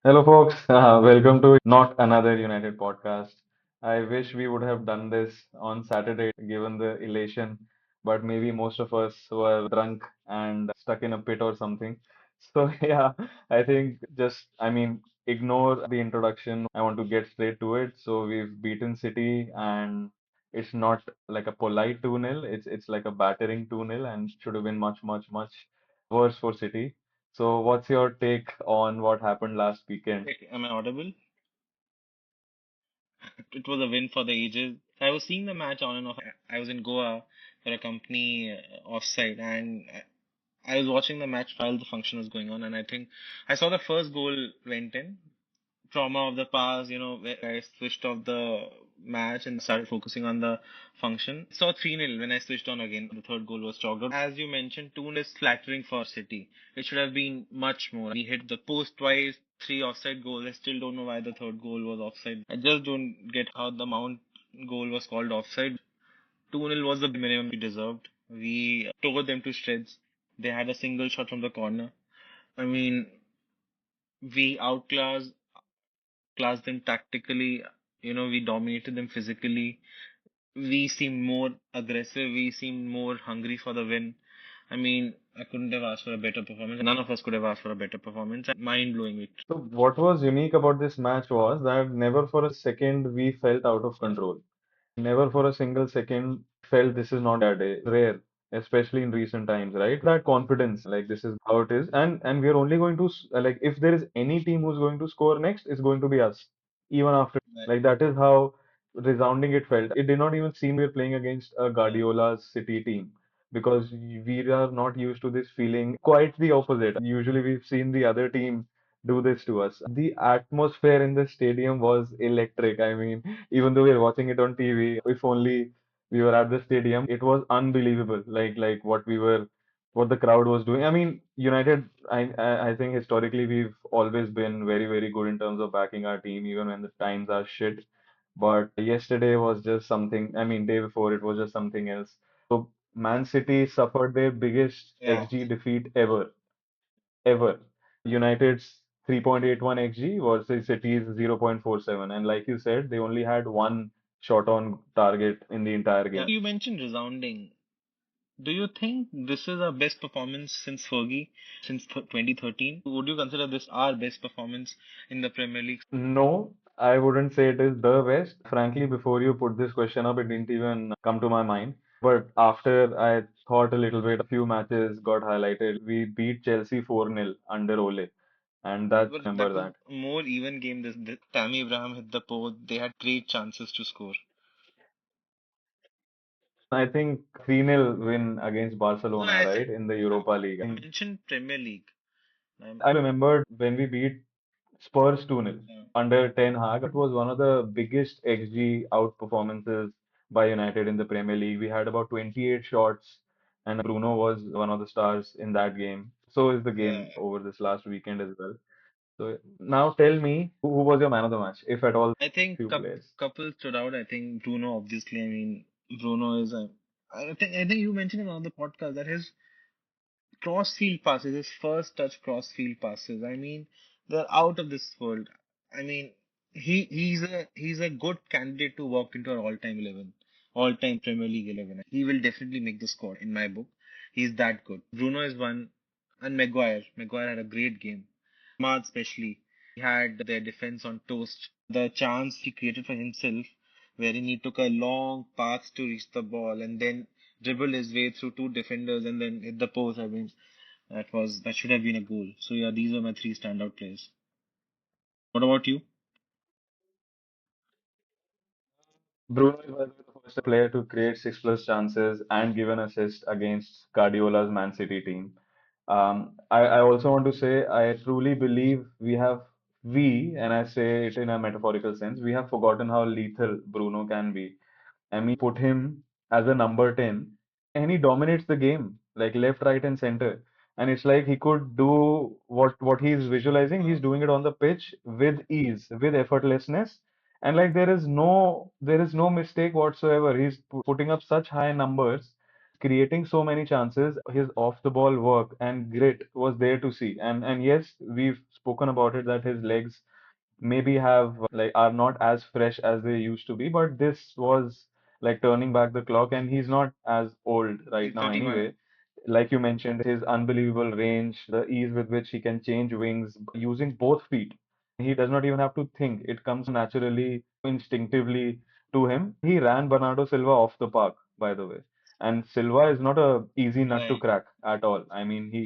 Hello, folks. Welcome to not another United podcast. I wish we would have done this on Saturday, given the elation, but maybe most of us were drunk and stuck in a pit or something. So, yeah, I think ignore the introduction. I want to get straight to it. So, we've beaten City, and it's not like a polite 2-0. It's like a battering 2-0, and should have been much, much, much worse for City. So, what's your take on what happened last weekend? Like, am I audible? It was a win for the ages. I was seeing the match on and off. I was in Goa for a company offsite, and I was watching the match while the function was going on. And I think I saw the first goal went in. Trauma of the past, where I switched off the match and started focusing on the function. Saw 3-0 when I switched on again. The third goal was chalked out. As you mentioned, 2 is flattering for City. It should have been much more. We hit the post twice, three offside goals. I still don't know why the third goal was offside. I just don't get how the Mount goal was called offside. 2-0 was the minimum we deserved. We tore them to shreds. They had a single shot from the corner. I mean, we outclassed them tactically. We dominated them physically. We seemed more aggressive. We seemed more hungry for the win. I mean, I couldn't have asked for a better performance. None of us could have asked for a better performance. Mind blowing victory. So, what was unique about this match was that never for a second we felt out of Yeah. control. Never for a single second felt this is not our day. Rare, especially in recent times, right? That confidence, like this is how it is, and we are only going to like if there is any team who's going to score next, it's going to be us, even after Right. like that is how resounding it felt. It did not even seem we were playing against a Yeah. Guardiola's City team because we are not used to this feeling. Quite the opposite. Usually we've seen the other team do this to us. The atmosphere in the stadium was electric. I mean, even though we were watching it on TV, if only we were at the stadium, it was unbelievable. Like what the crowd was doing. I mean, United, I think historically we've always been very, very good in terms of backing our team, even when the times are shit. But yesterday was just something, I mean, day before it was just something else. So Man City suffered their biggest Yeah. XG defeat ever. United's 3.81 xG versus City's 0.47. And like you said, they only had one shot on target in the entire Yeah. game. You mentioned resounding. Do you think this is our best performance since Fergie, since 2013? Would you consider this our best performance in the Premier League? No, I wouldn't say it is the best. Frankly, before you put this question up, it didn't even come to my mind. But after I thought a little bit, a few matches got highlighted. We beat Chelsea 4-0 under Ole, and that But remember that was that. a more even game. This Tammy Abraham hit the post. They had great chances to score. I think 3-0 win against No, Barcelona, I said right, in the Europa League. I mentioned Premier League. I remembered when we beat Spurs 2-0 Yeah. under Ten Hag. It was one of the biggest XG out performances by United in the Premier League. We had about 28 shots, and Bruno was one of the stars in that game. So is the Yeah. game over this last weekend as well. So now tell me, who was your man of the match, if at all, I think few players? couple stood out. I think Bruno, obviously. I mean, Bruno is a. I think you mentioned it on the podcast that his cross field passes, his first touch cross field passes. I mean, they're out of this world. I mean, he's a good candidate to walk into our all-time 11, all-time Premier League 11. He will definitely make the squad in my book. He's that good. Bruno is one, and Maguire. Maguire had a great game. Ahmad especially. He had their defense on toast. The chance he created for himself, wherein he took a long path to reach the ball and then dribbled his way through two defenders and then hit the post. I mean, that should have been a goal. So yeah, these are my three standout players. What about you? Bruno is by the way, the first player to create six plus chances and give an assist against Guardiola's Man City team. I also want to say I truly believe and I say it in a metaphorical sense, we have forgotten how lethal Bruno can be. I mean, put him as a number 10 and he dominates the game, like left, right, and center. And it's like he could do what he's visualizing, he's doing it on the pitch with ease, with effortlessness. And like there is no mistake whatsoever. He's putting up such high numbers. creating so many chances. His off the ball work and grit was there to see. And yes, we've spoken about it that his legs maybe have like are not as fresh as they used to be, but this was like turning back the clock, and he's not as old right He's now 31. anyway. Like you mentioned, his unbelievable range, the ease with which he can change wings using both feet. He does not even have to think. It comes naturally, instinctively to him. He ran Bernardo Silva off the park, by the way. And Silva is not a easy nut to Right. crack at all. I mean, he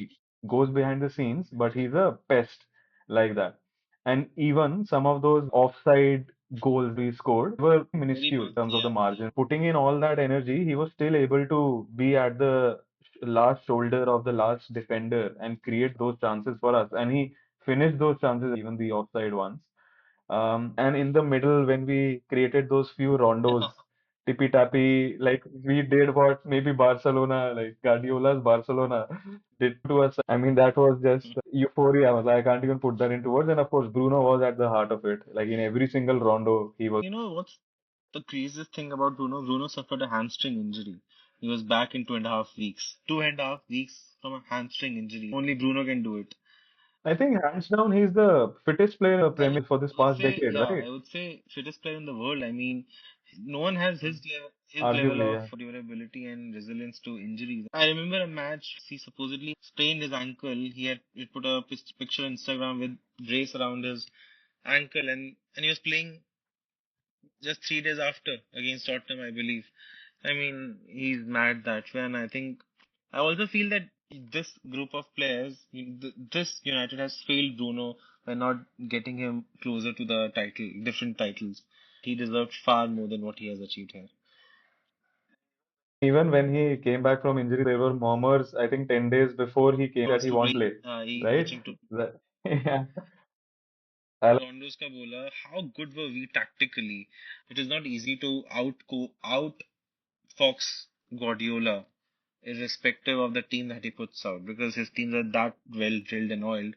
goes behind the scenes, but he's a pest like that. And even some of those offside goals we scored were Very minuscule in much, terms of the yeah. margin. Putting in all that energy, he was still able to be at the last shoulder of the last defender and create those chances for us. And he finished those chances, even the offside ones. And in the middle, when we created those few rondos, tippy tappy, like we did what maybe Barcelona, like Guardiola's Barcelona, did to us. I mean, that was just euphoria. I can't even put that into words. And of course, Bruno was at the heart of it. Like in every single rondo, he was. You know what's the craziest thing about Bruno? Bruno suffered a hamstring injury. He was back in 2.5 weeks. 2.5 weeks from a hamstring injury. Only Bruno can do it. I think hands down, he's the fittest player in the I Premier for this would past say, decade, yeah, right? I would say fittest player in the world. I mean, no one has his level Arguably, of yeah. durability and resilience to injuries. I remember a match he supposedly sprained his ankle. He put a picture on Instagram with brace around his ankle, and he was playing just 3 days after against Tottenham, I believe. I mean, he's mad that way, and I think I also feel that this group of players, this United has failed Bruno by not getting him closer to the title, different titles. He deserved far more than what he has achieved here. Even when he came back from injury, there were murmurs, I think 10 days before he came that Wants he to wants break, to play, right? itching to. That, yeah. I Rondo's ka bola, how good were we tactically? It is not easy to out Fox Guardiola, irrespective of the team that he puts out, because his teams are that well drilled and oiled.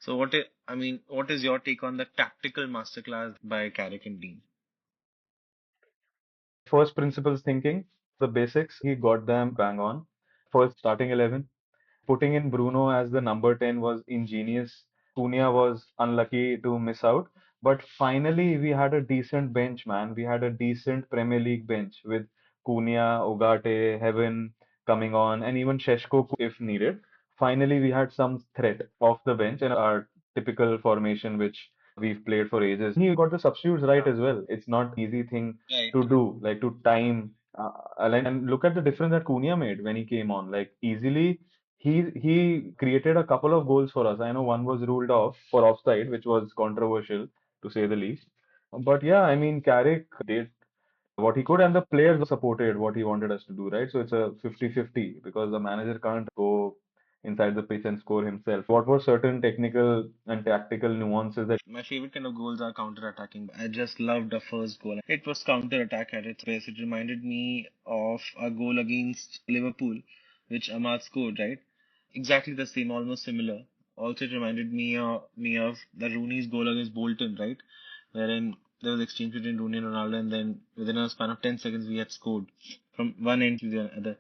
So what is your take on the tactical masterclass by Carrick and Dean? first principles thinking, the basics, he got them bang on. First starting 11, putting in Bruno as the number 10 was ingenious. Cunha was unlucky to miss out. But finally, we had a decent bench, man. We had a decent Premier League bench with Cunha, Ugarte, Heaven coming on, and even Sheshko if needed. Finally, we had some threat off the bench and our typical formation, which we've played for ages. He got the substitutes right as well. It's not easy thing Right. to do, like to time. And look at the difference that Cunha made when he came on. Like easily, he created a couple of goals for us. I know one was ruled off for offside, which was controversial to say the least. But yeah, I mean, Carrick did what he could, and the players supported what he wanted us to do, right? So it's a 50-50 because the manager can't go inside the pitch and score himself. What were certain technical and tactical nuances that My favorite kind of goals are counter-attacking. I just loved the first goal. It was counter-attack at its best. It reminded me of a goal against Liverpool, which Ahmad scored, right? Exactly the same, almost similar. Also, it reminded me of the Rooney's goal against Bolton, right? Wherein there was exchange between Rooney and Ronaldo, and then within a span of 10 seconds, we had scored from one end to the other.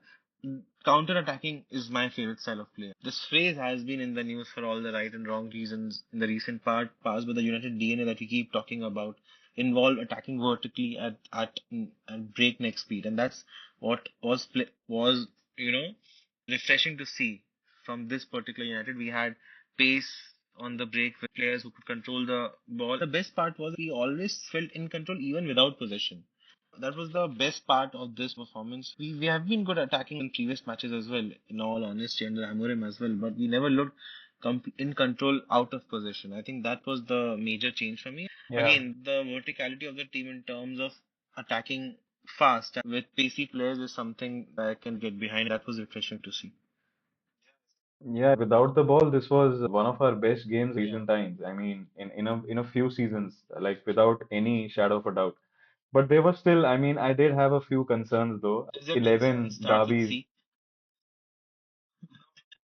Counter-attacking is my favorite style of play. This phrase has been in the news for all the right and wrong reasons in the recent past, but the United DNA that we keep talking about involve attacking vertically at breakneck speed, and that's what was you know refreshing to see from this particular United. We had pace on the break with players who could control the ball. The best part was we always felt in control even without possession. That was the best part of this performance. We have been good attacking in previous matches as well, in all honesty, under Amorim as well, but we never looked in control out of possession. I think that was the major change for me. yeah. Again, the verticality of the team in terms of attacking fast with pacey players is something that I can get behind. That was refreshing to see. Yeah, without the ball, this was one of our best games Yeah. recent times. I mean, in a few seasons, like without any shadow of a doubt. But they were still, I mean, I did have a few concerns though. Is your concern 11 start with derbies, C?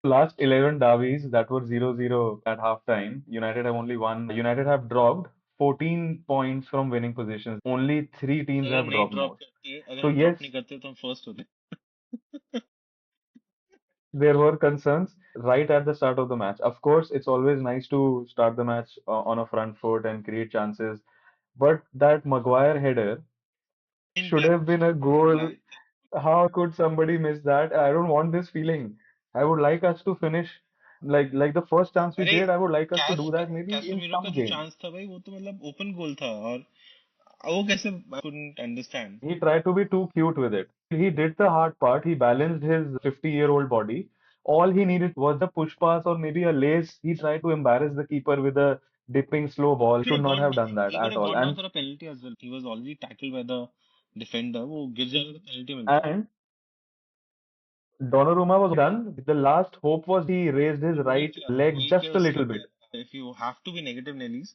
last 11 derbies that were 0-0 at halftime. United have dropped 14 points from winning positions. Only three teams अगर have नहीं dropped drop more. करते अगर So हम drop yes, नहीं करते तो हम first होते. there were concerns right at the start of the match. Of course, it's always nice to start the match on a front foot and create chances, but that Maguire header should have been a goal. How could somebody miss that? I don't want this feeling. I would like us to finish like the first chance we create. I would like us to do that maybe in Casemiro का some जो game. Chance था भाई वो तो मतलब open गोल था और वो कैसे I couldn't understand. He tried to be too cute with it. He did the hard part. He balanced his 50-year-old body. All he needed was a push pass or maybe a lace. He tried to embarrass the keeper with a dipping slow ball. Should not have done that He could at have all. got down for a penalty as well. He was already tackled by the defender. वो गिर जाएगा तो penalty मिलता. And Donnarumma was done. The last hope was he raised his right leg वही just a chaos little किया. bit. If you have to be negative Nellies,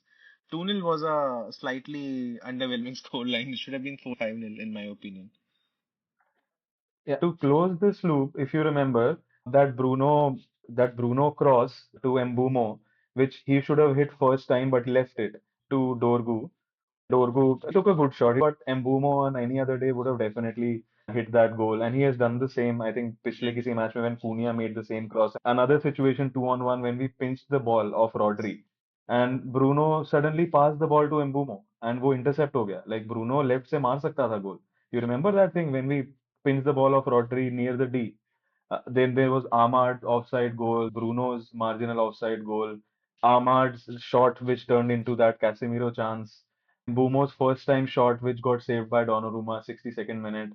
2-0 was a slightly underwhelming scoreline. It should have been 4-5-0 in my opinion. Yeah. To close this loop, if you remember that Bruno cross to Mbumo, which he should have hit first time but left it to Dorgu. Dorgu took a good shot, but Mbumo on any other day would have definitely hit that goal. And he has done the same, I think, पिछले किसी match में when Cunha made the same cross. Another situation 2-on-1 when we pinched the ball off Rodri. And Bruno suddenly passed the ball to Mbumo and वो intercept हो गया. Like Bruno left से मार सकता था goal. You remember that thing when we pinched the ball off Rodri near the D? Then there was Ahmad's offside goal, Bruno's marginal offside goal, Ahmad's shot which turned into that Casemiro chance, Mbumo's first time shot which got saved by Donnarumma 62nd minute,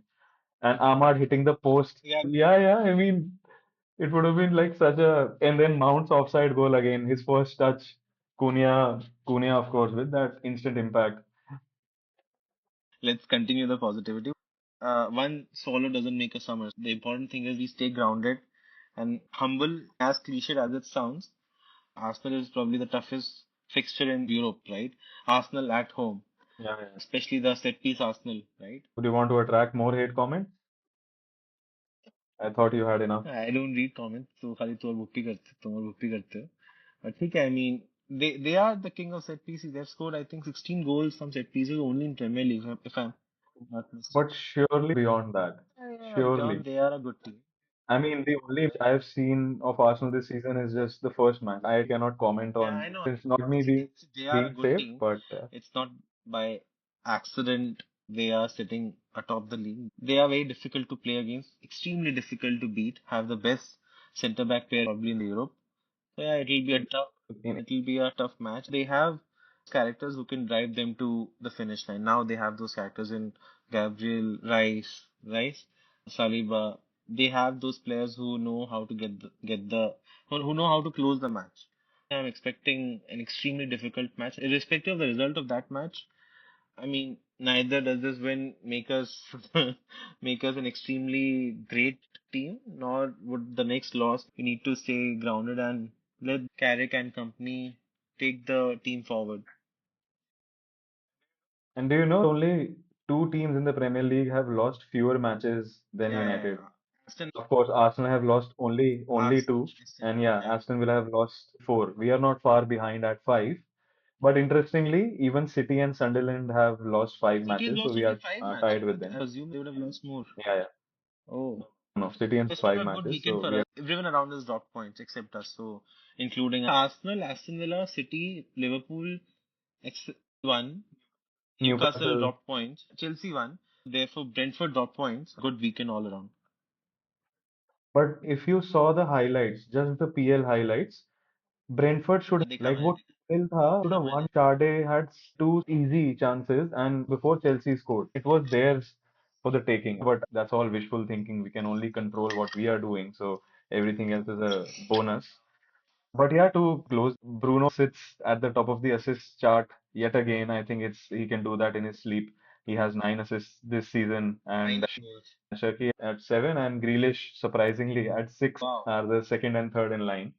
and Ahmad hitting the post. Yeah, yeah, I mean, it would have been like such a. And then Mount's offside goal again, his first touch. Cunha, of course, with that instant impact. Let's continue the positivity. One swallow doesn't make a summer. The important thing is we stay grounded and humble. As cliched as it sounds, Arsenal is probably the toughest fixture in Europe, right? Arsenal at home, Yeah, yeah. especially the set piece Arsenal, right? Would you want to attract more hate comments? I thought you had enough. I don't read comments, so खाली तुम और बुप्पी करते हो. But ठीक है, I mean, they are the king of set pieces. They've scored, I think, 16 goals from set pieces only in Premier League, if I'm not But mistaken. surely beyond that. Yeah, Surely. beyond they are a good team. I mean, the only I've seen of Arsenal this season is just the first match. I cannot comment Yeah, on I know. since not me They are a being good safe, team. but It's not by accident they are sitting atop the league. They are very difficult to play against, extremely difficult to beat, have the best centre back pair probably in Europe. So yeah, in, it'll be a tough match. They have characters who can drive them to the finish line. Now they have those characters in Gabriel, Rice, Saliba. They have those players who know how to who know how to close the match. I'm expecting an extremely difficult match, irrespective of the result of that match. I mean, neither does this win make us make us an extremely great team, nor would the next loss. We need to stay grounded and let Carrick and company take the team forward. and do you know only two teams in the Premier League have lost fewer matches than United. Aston, Of course, Arsenal have lost only two, and yeah, Aston Villa have lost four. We are not far behind at five. But interestingly, even City and Sunderland have lost five City have matches, so lost we only are five tied matches. with them. I assume they would have lost more. Yeah, yeah. Oh, No, City and it's been five a good matches, weekend so for we us. are. Everyone around us dropped points except us. So, including Arsenal, Aston Villa, City, Liverpool, won. Newcastle Newcastle. dropped points. Chelsea won. Therefore, Brentford dropped points. Good weekend all around. But if you saw the highlights, just the PL highlights, Brentford should like what still tha, should have won. Sade had two easy chances, and before Chelsea scored, it was theirs for the taking. But that's all wishful thinking. We can only control what we are doing, so everything else is a bonus. But yeah, to close, Bruno sits at the top of the assist chart yet again. I think he can do that in his sleep. He has 9 assists this season, and Shaki at 7, and Grealish surprisingly at 6 are the second and third in line.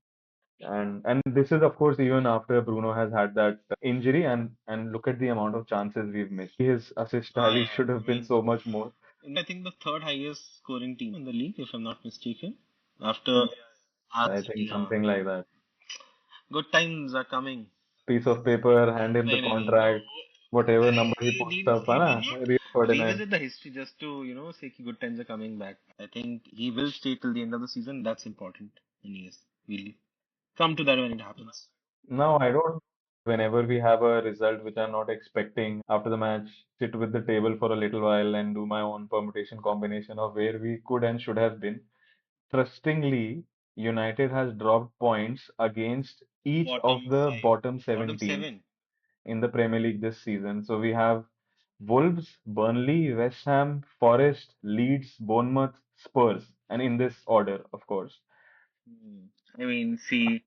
And this is of course even after Bruno has had that injury, and look at the amount of chances we've missed. His assist tally should have been so much more. I think the third highest scoring team in the league, if I'm not mistaken. After I think something like that. good times are coming. Piece of paper, hand him the नहीं नहीं नहीं contract, whatever number he puts नहीं up, है ना? Ferdinand. revisit the history just to, say कि good times are coming back. I think he will stay till the end of the season. That's important. And yes, we'll come to that when it happens. No, I don't. Whenever we have a result which I'm not expecting after the match, sit with the table for a little while and do my own permutation combination of where we could and should have been. Trustingly, United has dropped points against each of Bottom the five, bottom seven bottom teams seven. in the Premier League this season. So we have Wolves, Burnley, West Ham, Forest, Leeds, Bournemouth, Spurs, and in this order, of course. Hmm. I mean, see,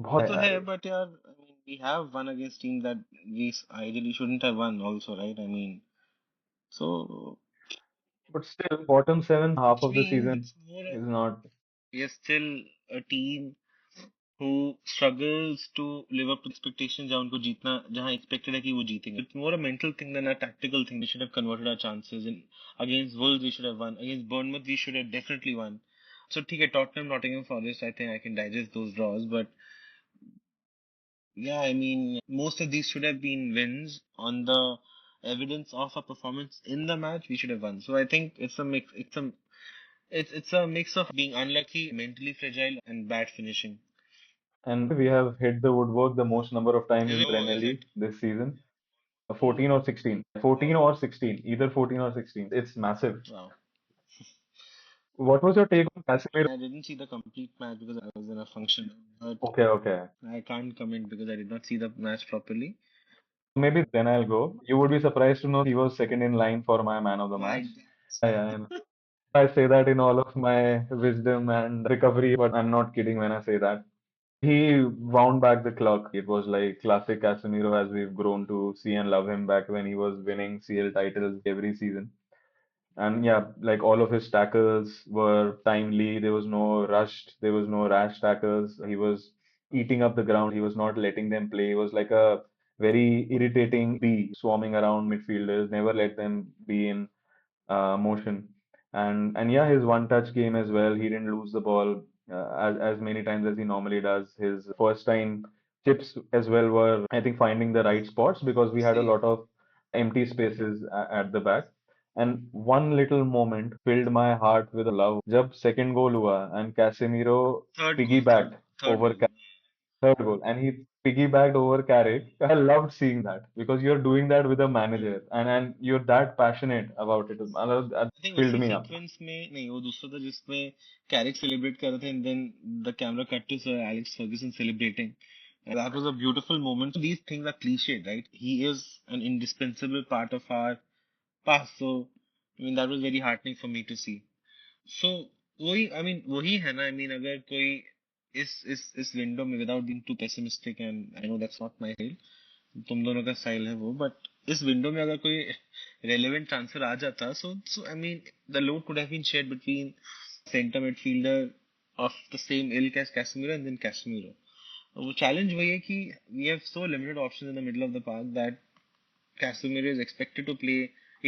बहुत तो है है, यार ये. but yeah, I mean, we have won against teams that we ideally shouldn't have won also, right? I mean, so But still, bottom seven half which of the means season it's more, is not. we are still a team who struggles to live up to expectations जहाँ उनको जीतना जहाँ expected है कि वो जीतेंगे. It's more a mental thing than a tactical thing. We should have converted our chances. In against Wolves, we should have won. Against Bournemouth, we should have definitely won. So ठीक है, Tottenham, Nottingham Forest, I think I can digest those draws. But yeah, I mean, most of these should have been wins on the evidence of a performance in the match. We should have won. So I think it's a mix. It's a mix of being unlucky, mentally fragile, and bad finishing. And we have hit the woodwork the most number of times Is in it? the Oh, Premier is League it? this season. Oh, 14 or 16. 14 or 16. Either 14 or 16. It's massive. wow. What was your take on Casemiro? I didn't see the complete match because I was in a function, but Okay, okay. I can't comment because I did not see the match properly. Maybe then I'll go. You would be surprised to know he was second in line for my man of the match. My Yeah, yeah, I know. I say that in all of my wisdom and recovery, but I'm not kidding when I say that. He wound back the clock. It was like classic Casemiro as we've grown to see and love him back when he was winning CL titles every season. And yeah, like all of his tackles were timely. There was no rushed, there was no rash tackles. He was eating up the ground. He was not letting them play. He was like a very irritating bee swarming around midfielders, never let them be in motion. And yeah, his one touch game as well. He didn't lose the ball as many times as he normally does. His first time chips as well were, I think, finding the right spots because we had a see, lot of empty spaces at the back. And one little moment filled my heart with a love. जब second goal हुआ and Casemiro third goal, piggybacked third over goal. third goal, and he piggybacked over Carrick. I loved seeing that because you're doing that with a manager, and you're that passionate about it. That I think filled उसी me up. Sequence में नहीं वो दूसरा था जिसमें Carrick celebrate कर रहे थे and then the camera cut to Sir Alex Ferguson celebrating. That was a beautiful moment. These things are cliched, right? He is an indispensable part of our past. So, I mean, that was very heartening for me to see. So, वही, I mean, वही है ना, I mean, अगर कोई इस window में without being too pessimistic and I know that's not my style, तुम दोनों का स्टाइल है वो, बट इस विंडो में अगर कोई रेलेवेंट ट्रांसफर आ जाता so I mean the load could have been shared between centre midfielder of the same ilk as Casemiro and then Casemiro. वो चैलेंज वही है कि we have so limited options in the middle of the park that Casemiro is expected to play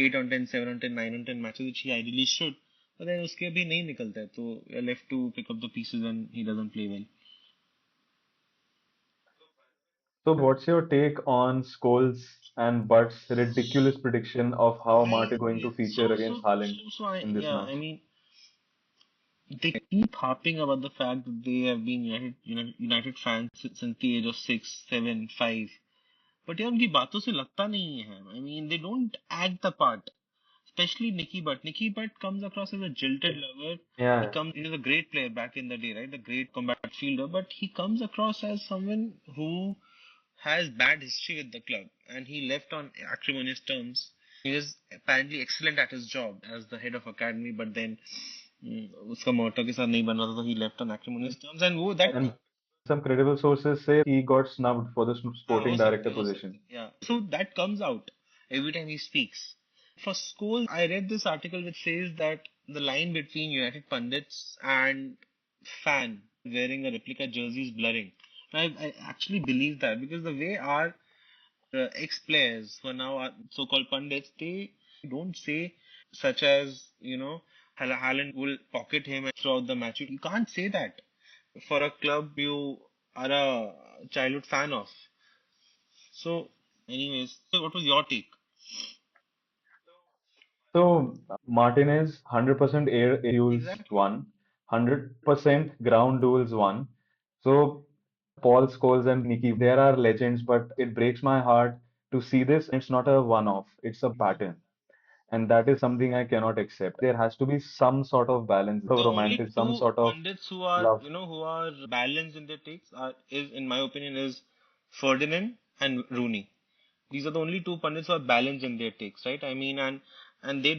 8 on 10, 7 on 10, 9 on 10 matches, which he ideally should. But then उसके भी नहीं निकलता है, तो you're left to pick up the pieces when he doesn't play well. So, what's your take on Scholes and Butt's ridiculous prediction of how Martin is going Yeah, to feature against Haaland in this yeah, I match? mean, they keep harping about the fact that they have been United fans since the age of 6, 7, 5. But यार उनकी बातों से लगता नहीं है. I mean, they don't act the part. Especially Nicky Butt. Nicky Butt comes across as a jilted lover. Yeah, He was a great player back in the day, right? A great combat fielder. But he comes across as someone who has bad history with the club. And he left on acrimonious terms. He was apparently excellent at his job as the head of academy, but then उसका मोटो के साथ नहीं बन रहा था तो he left on acrimonious terms and वो that and some credible sources say he got snubbed for the हाँ sporting director हो सकता position. है yeah so that comes out every time he speaks. For Scholes, I read this article which says that the line between United pundits and fan wearing a replica jersey is blurring. I actually believe that because the way our ex-players who are now so-called pundits, they don't say such as, Haaland will pocket him throughout the match. You can't say that for a club you are a childhood fan of. So, anyways, so what was your take? So Martinez, 100% air duels Exactly. one, 100% ground duels one. So Paul Scholes and Nicky, there are legends, but it breaks my heart to see this. It's not a one-off, it's a pattern. And that is something I cannot accept. There has to be some sort of balance, of The only romantic, some two sort of pundits who are, love. who are balanced in their takes is, in my opinion, is Ferdinand and Rooney. These are the only two pundits who are balanced in their takes, right? I mean, and they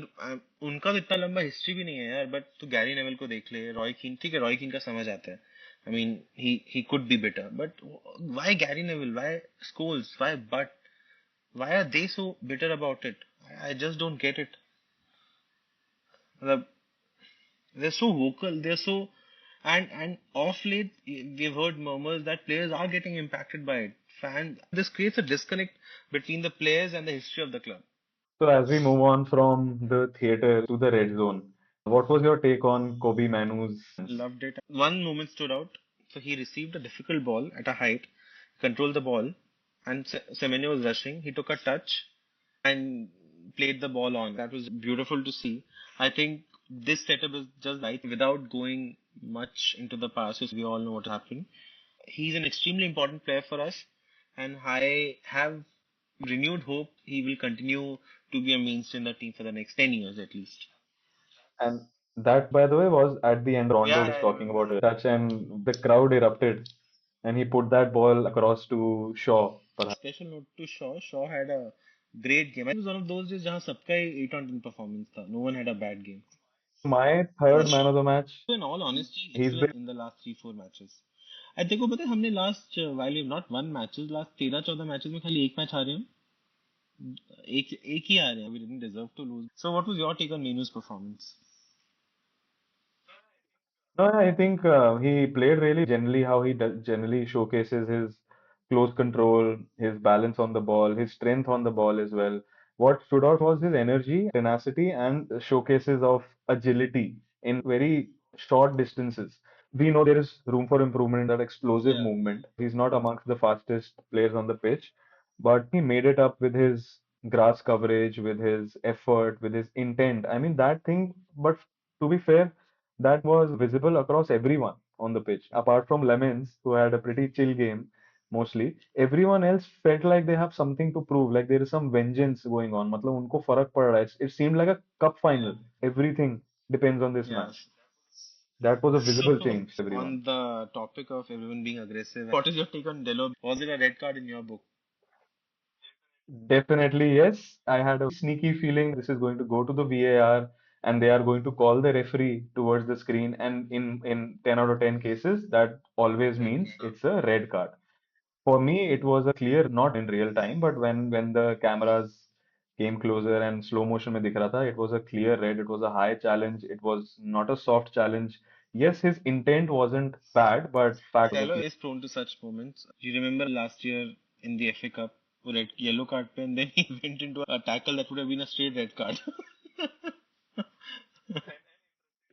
उनका तो इतना लंबा history भी नहीं है यार, but तो Gary naval को देख ले, रॉय कीन, ठीक है, रॉय कीन का समझ आता है. I mean, he could be better, but why Gary Neville? Why Scholes? Why Butt? Why are they so bitter about it? I just don't get it. The- They're so vocal. They're so, and off late we've heard murmurs that players are getting impacted by it. This creates a disconnect between the players and the history of the club. So as we move on from the theater to the red zone, what was your take on Kobe Manu's? Loved it. One moment stood out. So he received a difficult ball at a height, controlled the ball, and Semenyo was rushing. He took a touch and played the ball on. That was beautiful to see. I think this setup is just right without going much into the past. We all know what happened. He's an extremely important player for us, and I have renewed hope he will continue to be a mainstay in the team for the next 10 years at least. And that, by the way, was at the end Yeah, Rondo was I talking remember about that. a touch, and the crowd erupted, and he put that ball across to Shaw, perhaps. Special note to Shaw. Shaw had a great game. It was one of those days जहाँ सबका ही 8 on 10 performance था. No one had a bad game. My For third man Shaw, of the match, in all honesty, he's been excellent in the last 3-4 matches. I think पता है हमने last while we've not won matches last 13-14 matches में खाली एक match हारे हम. एक ही हारे हैं. We didn't deserve to lose. So what was your take on Menu's performance? No, I think he played really generally how he does, generally showcases his close control, his balance on the ball, his strength on the ball as well. What stood out was his energy, tenacity, and showcases of agility in very short distances. We know there is room for improvement in that explosive Yeah. movement. He's not amongst the fastest players on the pitch, but he made it up with his grass coverage, with his effort, with his intent. I mean, that thing, but to be fair, that was visible across everyone on the pitch. Apart from Lemons, who had a pretty chill game mostly, everyone else felt like they have something to prove, like there is some vengeance going on. मतलब उनको फर्क पड़ रहा है. It seemed like a cup final. Everything depends on this Yes. match. That was a visible So, change for everyone. on the topic of everyone being aggressive, what is your take on Delo? Was it a red card in your book? Definitely, yes. I had a sneaky feeling this is going to go to the VAR and they are going to call the referee towards the screen. And in 10 out of 10 cases, that always Red means card. it's a red card. For me, it was a clear, not in real time, but when the cameras came closer and slow motion में दिख रहा था, it was a clear red. It was a high challenge. It was not a soft challenge. Yes, his intent wasn't bad, but fact was a Delo clear. is prone to such moments. You remember last year in the FA Cup, red yellow card pe, and then he went into a tackle that would have been a straight red card.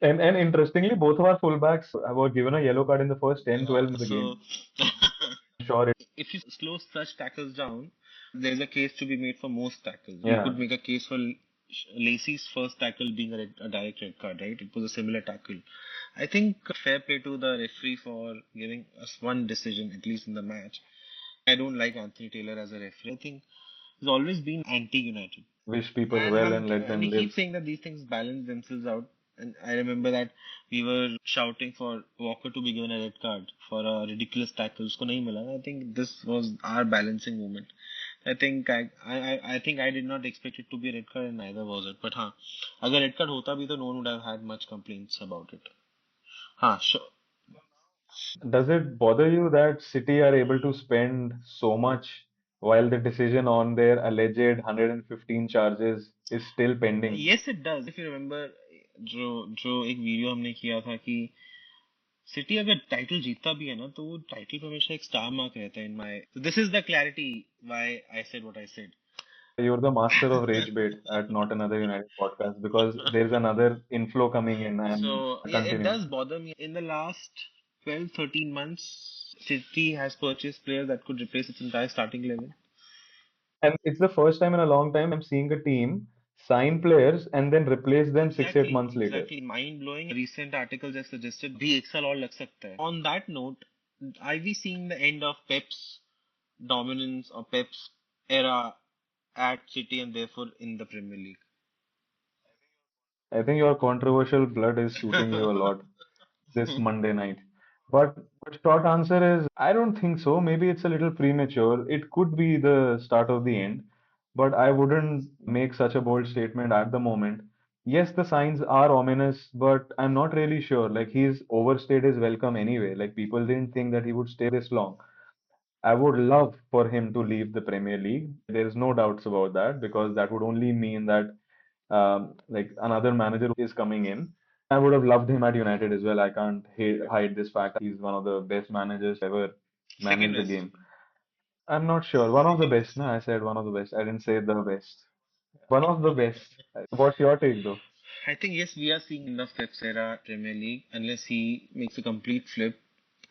And interestingly, both of our fullbacks were given a yellow card in the first 10, 12 minutes of the So, game. Sure, it, if you slow such tackles down, there's a case to be made for most tackles. You yeah. could make a case for Lacey's first tackle being a direct red card, right? It was a similar tackle. I think fair play to the referee for giving us one decision, at least in the match. I don't like Anthony Taylor as a referee. I think he's always been anti-United. Wish people well and let And them we keep live. saying that these things balance themselves out. And I remember that we were shouting for Walker to be given a red card for a ridiculous tackle. उसको नहीं मिला. I think this was our balancing moment. I think I did not expect it to be a red card and neither was it. But हाँ, अगर red card होता भी तो no one would have had much complaints about it. हाँ, sure. Does it bother you that City are able to spend so much while the decision on their alleged 115 charges is still pending? Yes, it does. If you remember, जो जो एक video हमने किया था कि city अगर title जीतता भी है ना तो वो टाइटल पे हमेशा एक स्टार मार्क रहता है in my. This is the clarity why I said what I said. You're the master of rage bait at Not Another United podcast because there's another inflow coming in and So yeah, it continue. does bother me. In the last 12, 13 months, City has purchased players that could replace its entire starting 11. And it's the first time in a long time I'm seeing a team sign players and then replace them 6 8 months later. Exactly. Mind blowing. Recent article just suggested भी एक साल और लग सकता है. On that note, are we seeing the end of Pep's dominance or Pep's era at City and therefore in the Premier League? I think your controversial blood is suiting you a lot this Monday night. But short answer is I don't think so. Maybe it's a little premature. It could be the start of the end, but I wouldn't make such a bold statement at the moment. Yes, the signs are ominous, but I'm not really sure. Like he's overstayed his welcome anyway. Like people didn't think that he would stay this long. I would love for him to leave the Premier League. There's no doubts about that because that would only mean that like another manager is coming in. I would have loved him at United as well. I can't hide this fact. He's one of the best managers ever Second managed the best. game. I'm not sure. One of the best. No, I said one of the best. I didn't say the best. One of the best. What's your take though? I think yes, we are seeing end of Pep's era Premier League unless he makes a complete flip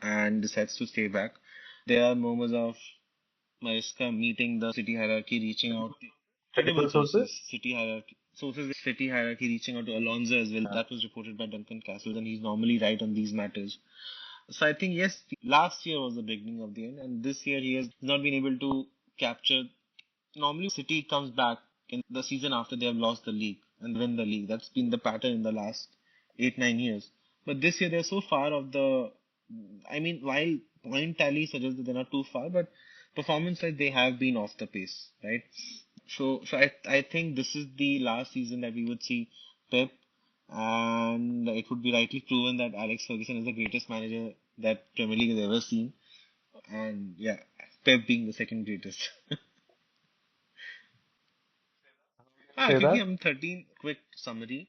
and decides to stay back. There are moments of Maresca meeting the City hierarchy, reaching out to credible Credible sources, sources? City hierarchy reaching out to Alonso as well. That was reported by Duncan Castles, and he's normally right on these matters. So I think yes, last year was the beginning of the end, and this year he has not been able to capture. Normally, City comes back in the season after they have lost the league and win the league. That's been the pattern in the last 8 9 years. But this year they're so far of the. I mean, while point tally suggests that they're not too far, but performance-wise they have been off the pace, right? So I think this is the last season that we would see Pep, and it would be rightly proven that Alex Ferguson is the greatest manager that Premier League has ever seen, and yeah, Pep being the second greatest. Say क्योंकि that? हम 13 quick summary.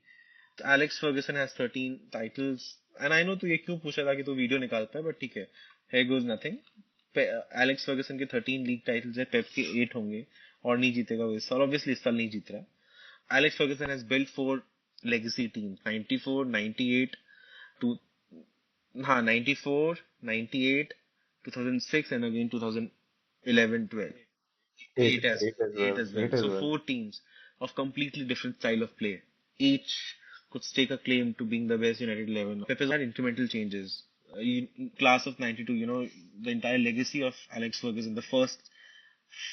Alex Ferguson has 13 titles, and I know तू ये क्यों पूछ रहा था कि तू वीडियो निकालता है, but ठीक है. Here goes nothing. Alex Ferguson के 13 लीग टाइटल्स है, पेप के 8 होंगे और नहीं जीतेगा वो इस साल. Obviously इस साल नहीं जीत रहा. Alex Ferguson has built 4 legacy teams: 94, 98, to हाँ 94, 98, 2006, and again 2011, 12. Eight. Eight Eight as eight well. as well. Eight as So well. 4 teams of completely different style of play. Each could stake a claim to being the best United 11. Pep has had incremental changes. Class of 92, the entire legacy of Alex Ferguson, the first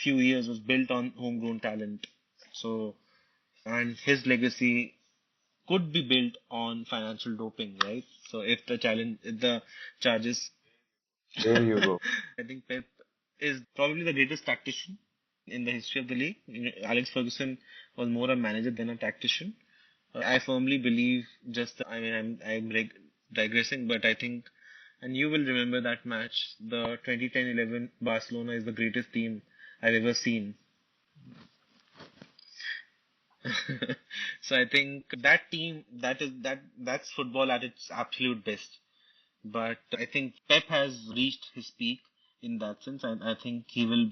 few years was built on homegrown talent. So, and his legacy could be built on financial doping, right? So if the charges, There you go. I think Pep is probably the greatest tactician in the history of the league. Alex Ferguson was more a manager than a tactician. I firmly believe I mean, digressing, but I think, and you will remember that match, the 2010-11 Barcelona is the greatest team I've ever seen. So I think that team, that's football at its absolute best. But I think Pep has reached his peak in that sense, and I think he will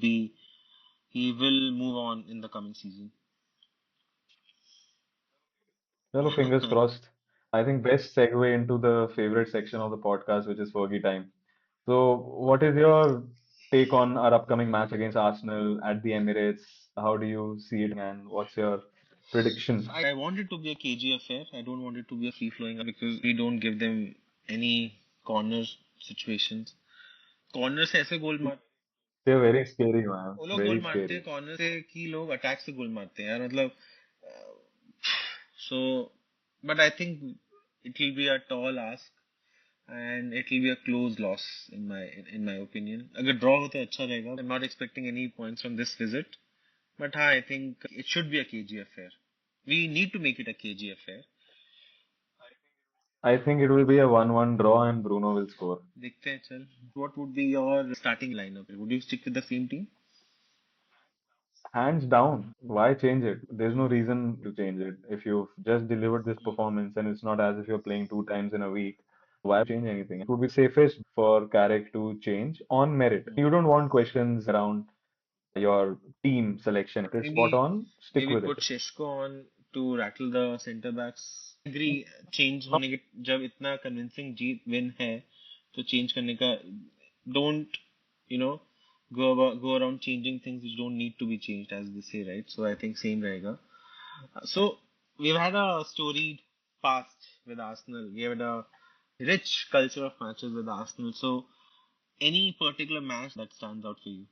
move on in the coming season. Chalo, fingers crossed. I think best segue into the favorite section of the podcast, which is Fergie time. So, what is your take on our upcoming match against Arsenal at the Emirates? How do you see it going, and what's your prediction? I want it to be a KG affair. I don't want it to be a free flowing because we don't give them any corner situations. Corner से ऐसे गोल मार They're very scary, man. वो लोग गोल Very मारते हैं scary. Corner से कि लोग अटैक से गोल मारते हैं यार मतलब so but I think it will be a tall ask and it will be a close loss in my opinion. अगर draw होता है अच्छा रहेगा. I'm not expecting any points from this visit, but हाँ, I think it should be a KG affair. We need to make it a KG affair. I think it will be a 1-1 draw and Bruno will score. देखते हैं चल. What would be your starting lineup? Would you stick with the same team? Hands down. Why change it? There's no reason to change it. If you've just delivered this performance and it's not as if you're playing 2 times in a week, why change anything? It would be safest for Carrick to change on merit. You don't want questions around your team selection. If it's spot on, stick Maybe with put it. Sheshko on to rattle the centre backs. Agree. Change होने के जब इतना convincing जीत win है तो change करने का don't you know go around changing things which don't need to be changed as they say, right? So I think same रहेगा. So we've had a storied past with Arsenal. We had a rich culture of matches with Arsenal. So any particular match that stands out for you?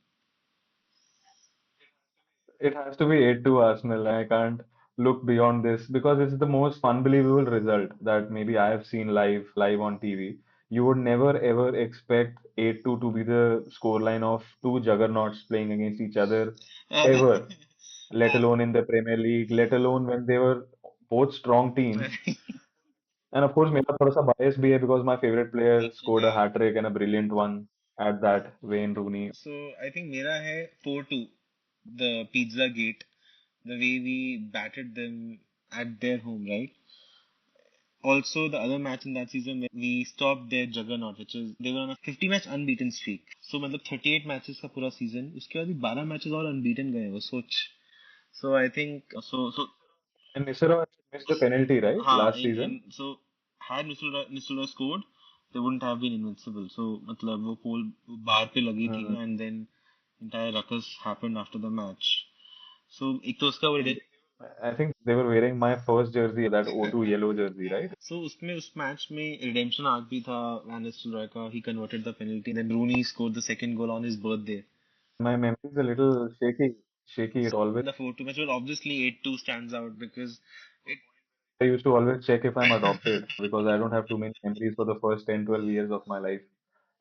It has to be 8-2 Arsenal. I can't look beyond this because it's the most unbelievable result that maybe I have seen live on TV. You would never ever expect 8-2 to be the scoreline of two juggernauts playing against each other ever, let alone in the Premier League, let alone when they were both strong teams. And of course, मेरा थोड़ा सा bias भी है because my favorite player scored a hat trick and a brilliant one at that, Wayne Rooney. So I think मेरा है 4-2, the Pizza Gate, the way we battered them at their home, right? Also, the other match in that season where we stopped their juggernaut, which is they were on a 50 match unbeaten streak. So मतलब 38 matches का पूरा season, उसके बाद भी 12 matches और unbeaten गए वो सोच. So I think so And Nisara missed the penalty, right, हाँ last season. in so had Nisula scored, they wouldn't have been invincible. So मतलब वो पोल बार पे लगी थी Hmm. and then entire ruckus happened after the match. So एक तो उसका वो I think they were wearing my first jersey, that O2 yellow jersey, right? so उसमें उस मैच में redemption arc भी था Van Nistelrooy का. He converted the penalty and then Rooney scored the second goal on his birthday. My memory is a little shaky. It So always the 4-2 match, but obviously 8-2 stands out because it I used to always check if I'm adopted because I don't have too many memories for the first 10, 12 years of my life.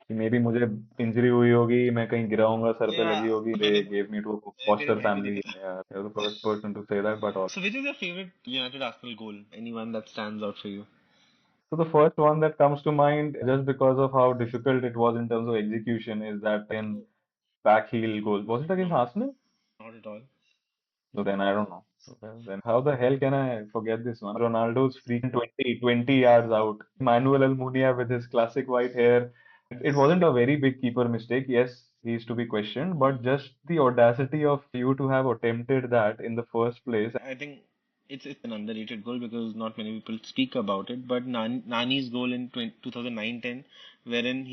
कि maybe मुझे injury हुई होगी मैं कहीं गिरा होऊंगा sir पे yeah लगी होगी they मैंने gave me to a मेरे foster भाई को family. दिया था. Yeah, you're the first person to say that, but all. So which is your favorite United Arsenal goal? Anyone that stands out for you? So the first one that comes to mind, just because of how difficult it was in terms of execution, is that in back heel goal. Was it against No, Arsenal? not at all. So then I don't know. So then how the hell can I forget this one? Ronaldo's freaking 20 yards out. Manuel Almunia with his classic white hair. It wasn't a very big keeper mistake. Yes, he's to be questioned, but just the audacity of you to have attempted that in the first place. I think it's an underrated goal because not many people speak about it. But Nani's goal in 2009-10, wherein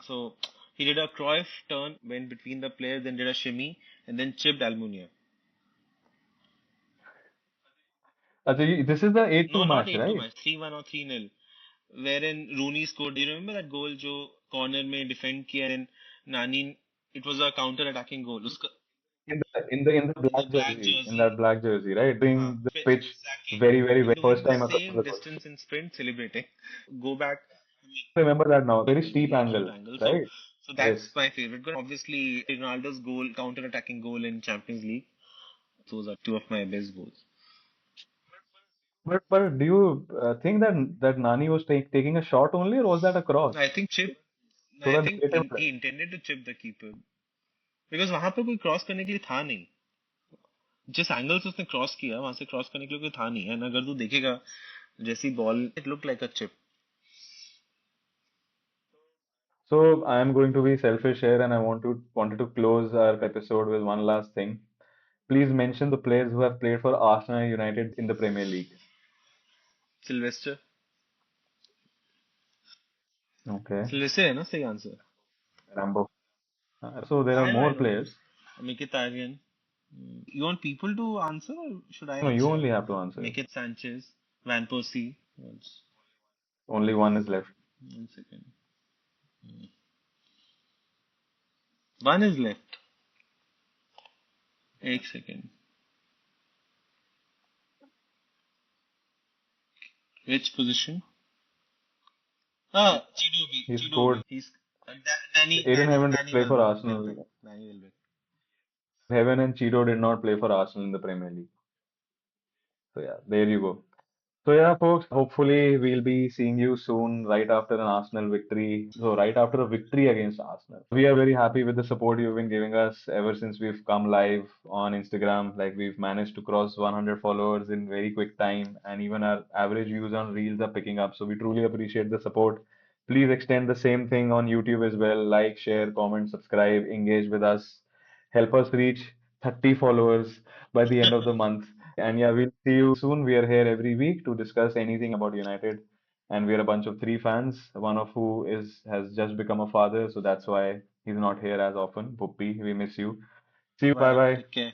so he did a Cruyff turn, went between the players, then did a shimmy, and then chipped Almunia. This is the No, 8-2 not match, 8-2 right? match, 3-1 or 3-0, wherein Rooney scored. Do you remember that goal जो corner में defend किया and Nani, it was a counter-attacking goal. उसका In the in the black black jersey, in that jersey. black jersy, right? Doing the pitch Exactly. very Doing first the time across same the course. distance in sprint, celebrating. Go back. Remember that now. Very steep Very acute angle, angle. right? So that's Yes. my favorite goal. Obviously, Ronaldo's goal, counter-attacking goal in Champions League. Those are two of my best goals. But do you think that Nani was taking a shot only, or was that a cross? I think chip. So I the think negative he side. intended to chip the keeper because वहां पे कोई cross करने के लिए था नहीं. जिस angle से उसने क्रॉस किया वहां से क्रॉस करने के लिए कोई था नहीं. एंड अगर तू देखेगा जैसी ball it look like a chip. So I am going to be selfish here, and I wanted to close our episode with one last thing. Please mention the players who have played for Arsenal and United in the Premier League. Sylvester. Okay, Sylvester है ना सही answer. Rambo. So there are I more know. players. Mkhitaryan. You want people to answer or should I No, you answer? only have to answer. Make it Sanchez, Van Persie. Only one is left. 1 second. One is left. 1 second. Which position? Ah, Chido He Chido scored. He's Danny Aiden Danny Heaven did Danny play for Welbeck. Arsenal. Danny Welbeck. Heaven and Cheeto did not play for Arsenal in the Premier League. So yeah, there you go. So yeah, folks, hopefully we'll be seeing you soon, right after an Arsenal victory. So right after a victory against Arsenal. We are very happy with the support you've been giving us ever since we've come live on Instagram. Like we've managed to cross 100 followers in very quick time, and even our average views on Reels are picking up. So we truly appreciate the support. Please extend the same thing on YouTube as well. Like, share, comment, subscribe, engage with us. Help us reach 30 followers by the end of the month. And yeah, we'll see you soon. We are here every week to discuss anything about United. And we're a bunch of three fans, one of who is has just become a father, so that's why he's not here as often. Puppy, we miss you. See you. Bye Bye. bye. Take care.